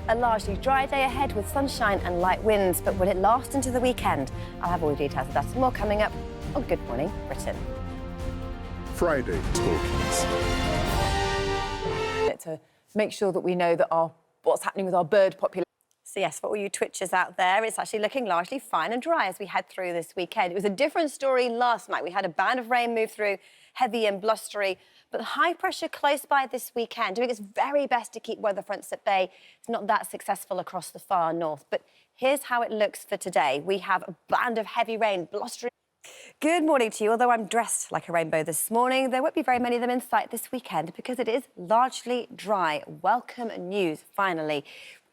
A largely dry day ahead with sunshine and light winds, but will it last into the weekend? I'll have all the details of that and more coming up on Good Morning Britain. Friday talkies. To make sure that we know that what's happening with our bird population. So yes, for all you twitchers out there, it's actually looking largely fine and dry as we head through this weekend. It was a different story last night. We had a band of rain move through, heavy and blustery, but the high pressure close by this weekend, doing its very best to keep weather fronts at bay. It's not that successful across the far north, but here's how it looks for today. We have a band of heavy rain, blustery. Good morning to you. Although I'm dressed like a rainbow this morning, there won't be very many of them in sight this weekend because it is largely dry. Welcome news, finally.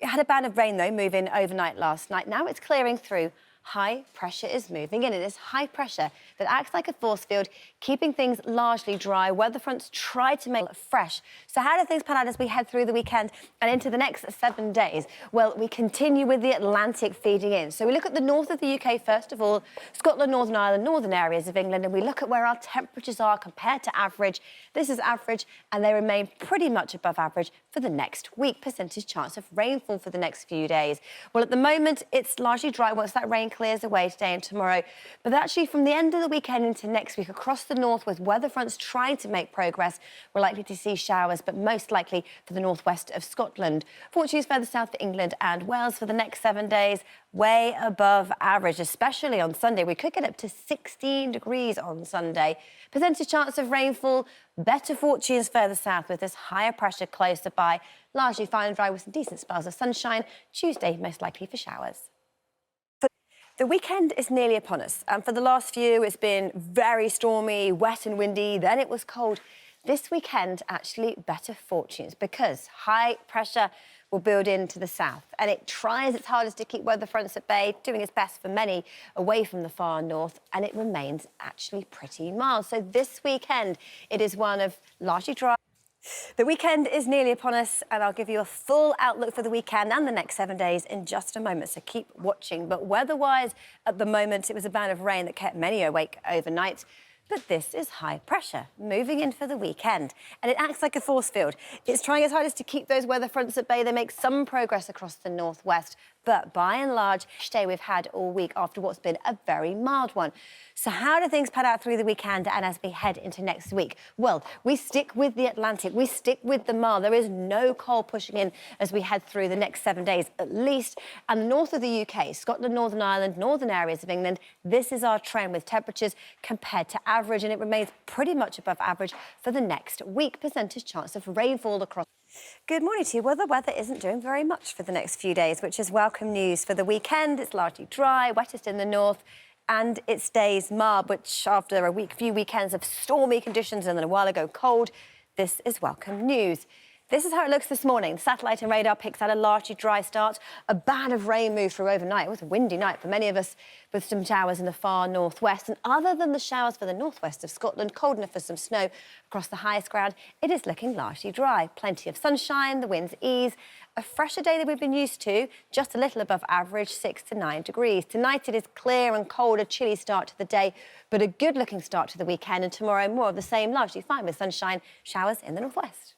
We had a band of rain, though, move in overnight last night. Now it's clearing through. High pressure is moving in. It is high pressure that acts like a force field, keeping things largely dry. Weather fronts try to make it fresh. So how do things pan out as we head through the weekend and into the next 7 days? Well, we continue with the Atlantic feeding in. So we look at the north of the UK, first of all, Scotland, Northern Ireland, northern areas of England, and we look at where our temperatures are compared to average. This is average, and they remain pretty much above average for the next week. Percentage chance of rainfall for the next few days. Well, at the moment, it's largely dry once that rain clears away today and tomorrow. But actually, from the end of the weekend into next week, across the north, with weather fronts trying to make progress, we're likely to see showers, but most likely for the northwest of Scotland. Fortunes further south for England and Wales for the next 7 days, way above average, especially on Sunday. We could get up to 16 degrees on Sunday. Percentage chance of rainfall, better fortunes further south with this higher pressure closer by. Largely fine and dry with some decent spells of sunshine. Tuesday, most likely for showers. The weekend is nearly upon us, and for the last few, it's been very stormy, wet and windy, then it was cold. This weekend, actually, better fortunes, because high pressure will build into the south, and it tries its hardest to keep weather fronts at bay, doing its best for many away from the far north, and it remains actually pretty mild. So this weekend, it is one of largely dry. The weekend is nearly upon us, and I'll give you a full outlook for the weekend and the next 7 days in just a moment, so keep watching. But weather-wise, at the moment, it was a band of rain that kept many awake overnight. But this is high pressure moving in for the weekend, and it acts like a force field. It's trying its hardest to keep those weather fronts at bay. They make some progress across the northwest, but by and large, day we've had all week after what's been a very mild one. So how do things pan out through the weekend and as we head into next week? Well, we stick with the Atlantic. We stick with the mild. There is no cold pushing in as we head through the next 7 days, at least. And the north of the UK, Scotland, Northern Ireland, northern areas of England, this is our trend with temperatures compared to average, and it remains pretty much above average for the next week. Percentage chance of rainfall across. Good morning to you. Well, the weather isn't doing very much for the next few days, which is welcome news. For the weekend, it's largely dry, wettest in the north, and it stays mild, which after a few weekends of stormy conditions and then a while ago cold, this is welcome news. This is how it looks this morning. Satellite and radar picks out a largely dry start. A band of rain moved through overnight. It was a windy night for many of us, with some showers in the far northwest. And other than the showers for the northwest of Scotland, cold enough for some snow across the highest ground, it is looking largely dry. Plenty of sunshine, the winds ease. A fresher day than we've been used to, just a little above average, 6 to 9 degrees. Tonight it is clear and cold, a chilly start to the day, but a good-looking start to the weekend. And tomorrow, more of the same, largely fine with sunshine, showers in the northwest.